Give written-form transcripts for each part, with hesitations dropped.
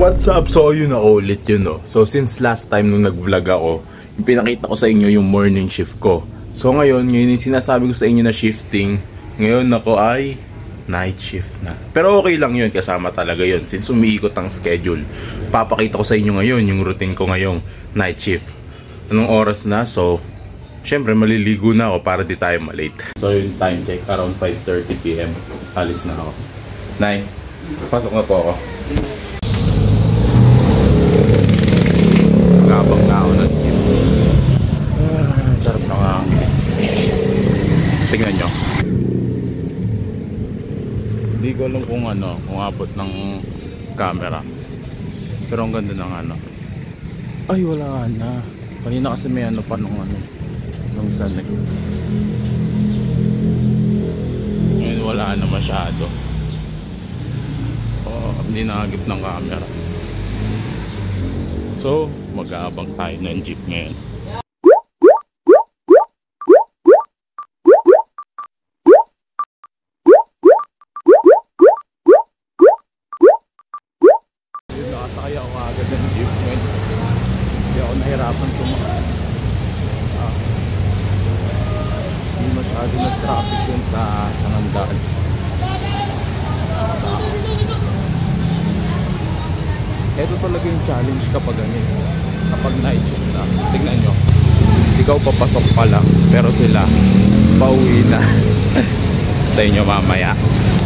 What's up? So yun ako ulit yun no. So since last time nung nag-vlog ako, yung pinakita ko sa inyo yung morning shift ko. So ngayon yung sinasabi ko sa inyo na shifting, ngayon ako ay night shift na. Pero okay lang yun, kasama talaga yun since umiikot ang schedule. Papakita ko sa inyo ngayon yung routine ko ngayong night shift. Anong oras na? So syempre maliligo na ako para di tayo malate. So yung time check around 5:30 PM. Alis na ako. Nay, pasok na po ako. Gabang na ako ng gym. Sarap na nga. Tingnan nyo. Hindi ko alam kung ano, kung abot ng camera. Pero ang ganda ng ano. Ay wala na. Kanina kasi may ano pa nung ano, nung sunlight. Ngayon wala na masyado. Oh, hindi nakagip ng camera. So, mag-aabang tayo ng jeep ngayon. Nakasakay ako agad ng jeep ngayon. Hindi ako nahirapan sumakay. Hindi masyado nag-traffic yun sa Sangandaan. Ito talaga yung challenge kapag kapag night shift na. Tingnan nyo, ikaw papasok pa lang pero sila pauwi na. Sa inyo mamaya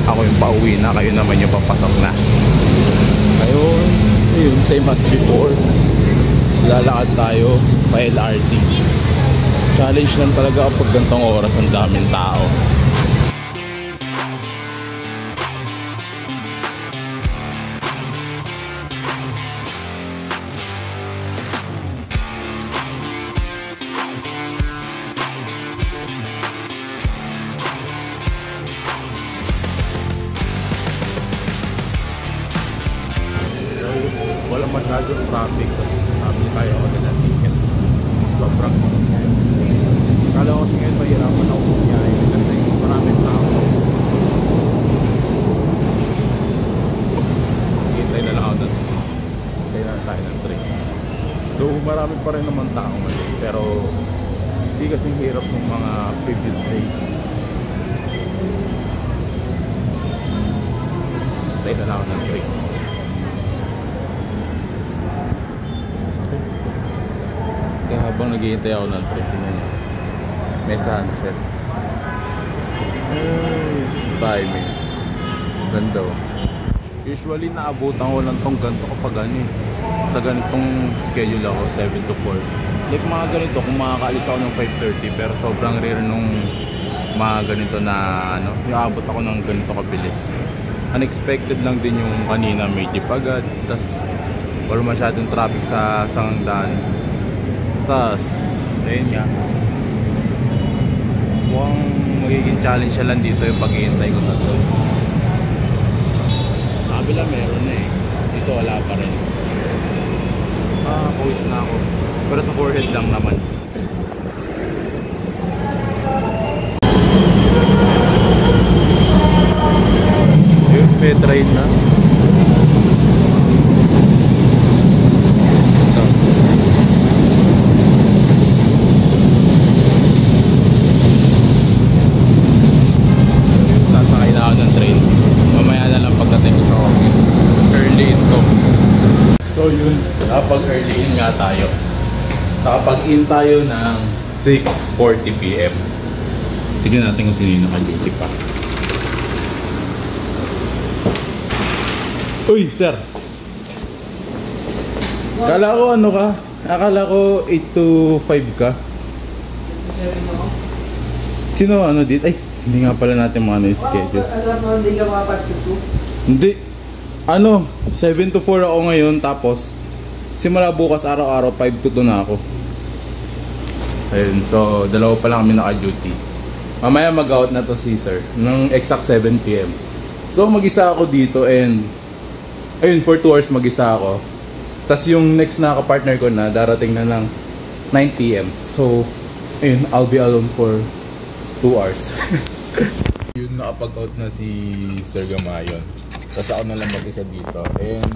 ako yung pauwi na, kayo naman yung papasok na. Ayun, same as before. Lalakad tayo pa LRT. Challenge lang talaga kapag gantong oras ang daming tao. Walang masyadong traffic, tapos sabi tayo agad ng ticket. Sobrang sakit ngayon. Kala ko kasi ngayon mahirapan ako bumiyahe kasi maraming tao. Hintay na lang ako doon. Hintay na tayo ng train. So marami pa rin naman tao ngayon, pero hindi kasing hirap ng mga previous day. Hintay na lang ako ng train. Kaya habang naghihintay ako ng train, may sunset. Timing. Ganda oh. Usually naabutan ko lang tong ganito kapag sa ganitong schedule ako, 7 to 4. Like mga ganito, kung makakaalis ako ng 5:30, pero sobrang rare nung mga ganito na yung abot ako ng ganito kabilis. Unexpected lang din yung kanina, may jeep agad, tas wala masyadong traffic sa Sangandaan. Tas, ayun nga, mukhang magiging challenge lang dito yung paghihintay ko sa toll. Sabi lang meron na eh, dito wala pa rin. Pawis na ako, pero sa forehead lang naman. Yun, may train na. So yun, nakapag-early in nga tayo. Nakapag-in tayo ng 6:40 PM. Tignan natin kung sino yung naka-duty pa. Uy, sir! Akala ko ano ka? Akala ko 8 to 5 ka. Sino dito? Ay, hindi nga pala natin mga schedule. Alam mo, hindi ka makapag-tuto? Hindi. 7 to 4 ako ngayon, tapos simula bukas araw-araw 5 to 2 na ako. Ayun, so dalawa pa lang kami naka-duty. Mamaya mag-out na to si sir ng exact 7 PM. So mag-isa ako dito and ayun, for 2 hours mag-isa ako. Tapos yung next na ka-partner ko na darating na ng 9 PM. So ayun, I'll be alone for 2 hours. Yun, nakapag-out na si Sir Gamayon. Tapos ako na lang mag-isa dito. And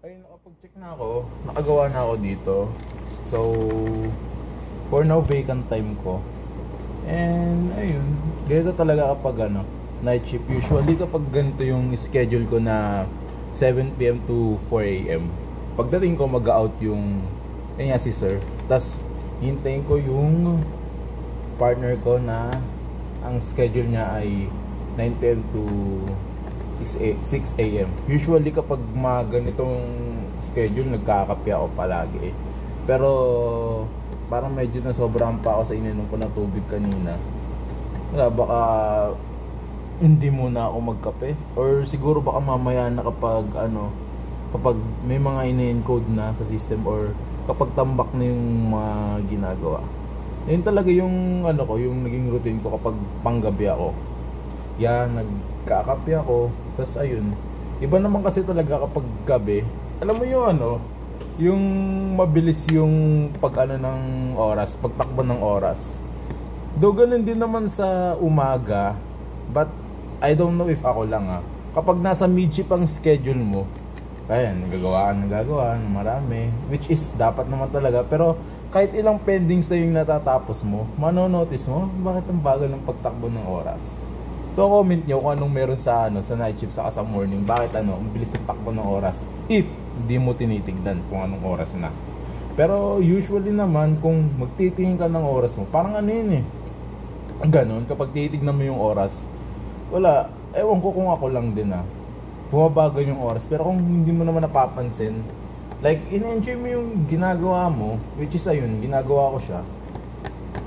ayun, Check na ako, nakagawa na ako dito. So, for now, vacant time ko. And, ayun, ganito talaga kapag night shift. Usually kapag ganito yung schedule ko na 7 PM to 4 AM. Pagdating ko, mag-out yung, ayun nga si sir. Tas, hintayin ko yung partner ko na ang schedule niya ay 9 PM to 6 AM. Usually kapag mga ganitong schedule, nagkakape ako palagi. Pero parang medyo na sobrang pa ako sa ininom ko na tubig kanina. Wala, baka hindi muna ako magkape. Or siguro baka mamaya na kapag may mga ine-encode na sa system or kapag tambak na yung mga ginagawa. Yun talaga yung yung naging routine ko kapag panggabi ako. Yan, nagkakape ako. Tapos ayun, iba naman kasi talaga kapag gabi. Alam mo yung mabilis yung ng oras, pagtakbo ng oras. Do ganun din naman sa umaga, but I don't know if ako lang kapag nasa mid-shift ang schedule mo, ayan, nagagawa ng marami, which is dapat naman talaga. Pero kahit ilang pendings na yung natatapos mo, manonotice mo, bakit ang bagal ng pagtakbo ng oras? So comment nyo kung anong meron sa night shift saka sa morning. Bakit ang bilis ng takbo ng oras if hindi mo tinitignan kung anong oras na. Pero usually naman kung magtitingin ka ng oras mo, parang ganon, kapag titignan mo yung oras, wala, ewan ko kung ako lang din bumabagal yung oras. Pero kung hindi mo naman napapansin, like in-enjoy mo yung ginagawa mo, which is ayun, ginagawa ko siya,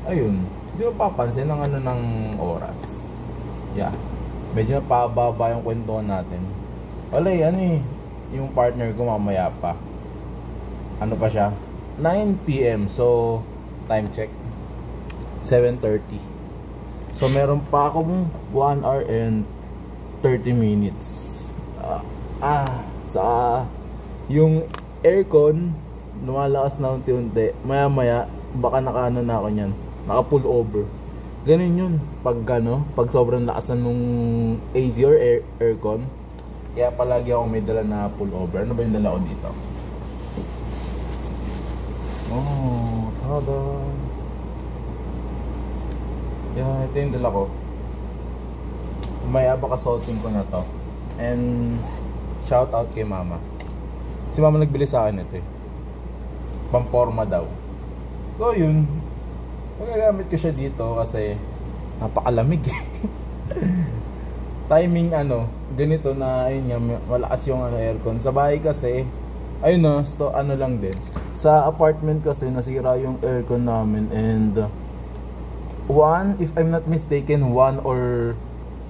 ayun, hindi mo papansin ang ng oras. Yeah, medyo napababa yung kwentuhan natin. Wala yung partner ko mamaya pa. Ano pa siya? 9 PM. So, time check 7:30. So, meron pa akong 1 hour and 30 minutes. Yung aircon lumalakas na unti-unti. Maya-maya, baka na ako niyan. Naka-pull over. Ganun yun pag sobrang lakasan nung AC or aircon. Kaya palagi ako may dala na pullover. Ano ba yung dala ko dito? Oh, tada. Yeah, ito yung dala ko. Maya baka salting ko na to. And shout out kay mama. Si mama nagbili sa akin ito Pamporma daw. So yun, magagamit ko siya dito kasi napakalamig. Timing ganito na ayun nga, malakas yung aircon. Sa bahay kasi ayun lang din. Sa apartment kasi nasira yung aircon namin and if I'm not mistaken, 1 or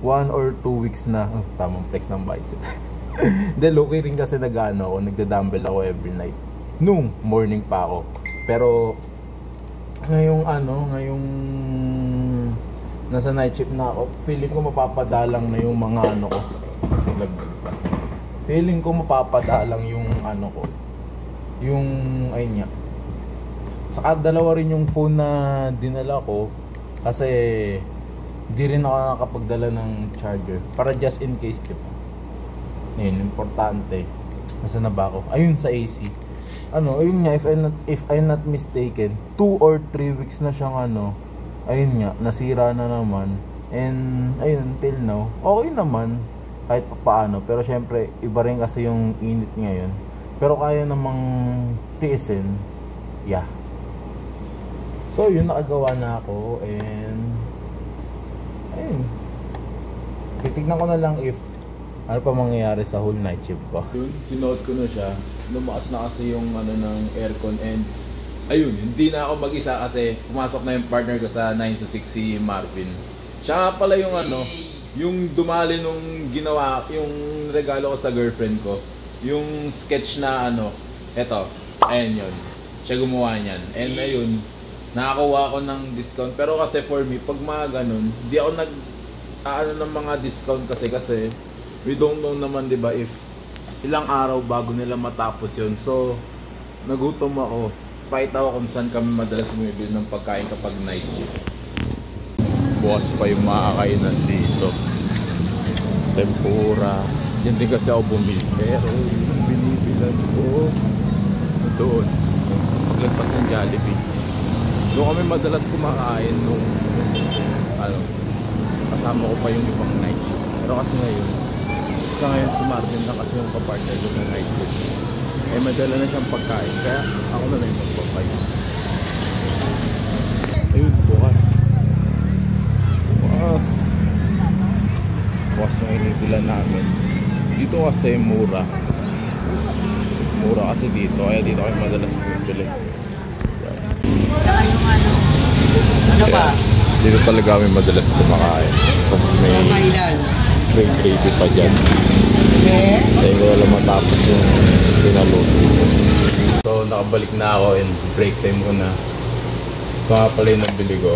2 weeks na. Tamang flex ng bicep. Then okay rin kasi nagda-dumbbell ako every night. Nung morning pa ako. Pero ngayong nasa night shift na ako, feeling ko mapapadalang na yung mga ko. Feeling ko mapapadalang yung ko. Yung ayun nga. Saka dalawa rin yung phone na dinala ko kasi hindi rin ako nakapagdala ng charger para just in case, diba? Yun, importante. Nasaan na ba ako? Ayun, sa AC. Ayun nga, if I'm not mistaken, 2 or 3 weeks na siyang ayun nga, nasira na naman. And ayun, till now, okay naman kahit paano. Pero syempre, iba rin kasi yung init ngayon. Pero kaya namang tiisin. Yeah. So yun, nakagawa na ako. And ayun, titignan ko na lang if ano pa mangyayari sa whole night shift ko. Yun, sinuot ko na siya. Lumakas na kasi yung ng aircon and ayun, hindi na ako mag-isa kasi pumasok na yung partner ko sa 9 to 6 si Marvin. Siya nga pala yung yung dumali nung ginawa, yung regalo ko sa girlfriend ko. Yung sketch na eto, ayan yun. Siya gumawa niyan. And ayun, nakakuha ako ng discount. Pero kasi for me, pag mga ganun, di ako ng mga discount kasi we don't know naman, diba, if ilang araw bago nila matapos yun. So, nagutom ako. Fight ako kung saan kami madalas bumibili ng pagkain kapag night shift. Bukas pa yung mga kainan dito. Tempura. Diyan din kasi ako bumili. Pero yung binibili Alam ko. Doon. Paglagpas ng Jollibee. Doon kami madalas kumakain nung kasama ko pa yung ibang night shift. Pero kasi ngayon, sa ngayon si Marvin na kasi yung kapartner ko sa night shift. Eh madala na siyang pagkain. Kaya ako na lang yung magpapay. Ayun, bukas. Bukas yung inibila namin. Dito kasi mura kasi dito, kaya dito kayo madalas bumibili. Ano ba? Dito talaga kami madalas kumakain. Tapos may free gravy pa dyan. Kaya ko wala matapos yung pinaluto. So nakabalik na ako and break time ko na. Ito nga pala yung nabili ko.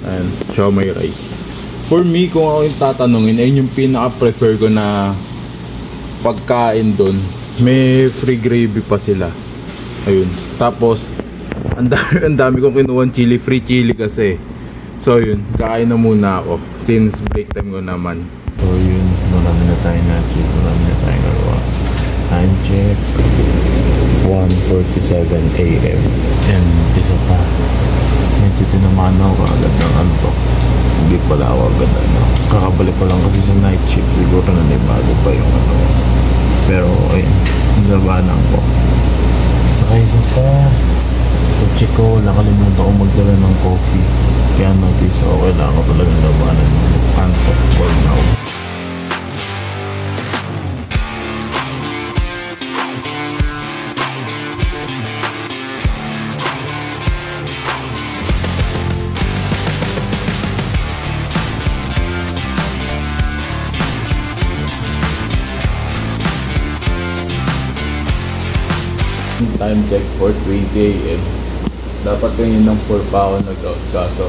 Ayan, siomai rice. For me, kung ako yung tatanungin, ayun yung pinaka-prefer ko na pagkain doon. May free gravy pa sila. Ayun. Tapos, ang dami kong kinuha chili, free chili kasi. So yun, kain na muna ako since break time ko naman. So yun, marami na tayo na-check, marami na tayo nagawa. Time check, 1:47 AM. And isa pa, medyo tinamaan ako agad ng antok. Hindi pala ako agad kakabalik ko lang kasi sa night shift, siguro na bago pa yung pero ayun, nilabanan ko. Saka isa pa, kotse ko, nakalimutan ko magdala ng coffee. Kaya notice ako, kailangan ko talaga labanan ng antok for now. Time check 4:20 AM. Dapat kanina ng 4 pa ako nag-out, kaso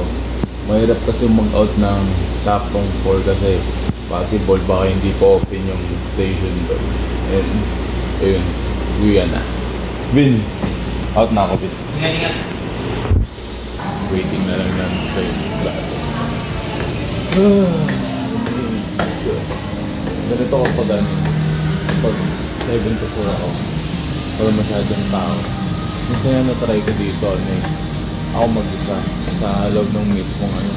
mahirap kasi mag-out ng saktong 4 kasi possible baka hindi pa open yung station doon. And ayun, uwi na. Vin, out na ako, Vin. Waiting na lang ng train. Ganito kapag pag 7 to 4 ako, wala masyadong tao. Minsan na na-try ko dito, ako mag-isa sa loob ng mismong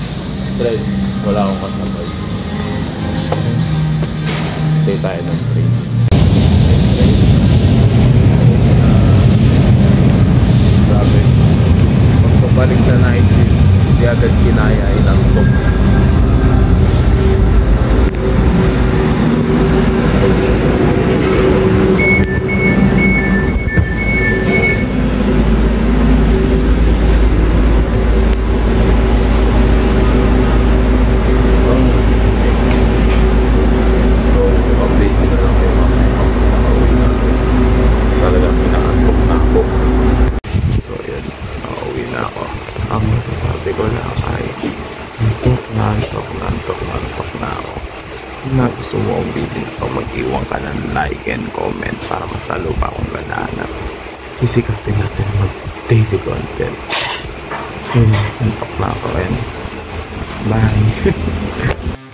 train. Wala akong kasabay. Kasi stay tayo ng train. Grabe. Pagpabalik sa night shift, hindi agad kinaya inantok. Na gusto mo ang video ito, mag-iwan ka ng like and comment para mas lalo pa akong ganahanap. Isikapin natin mag-daily content. Antok na ako and bye!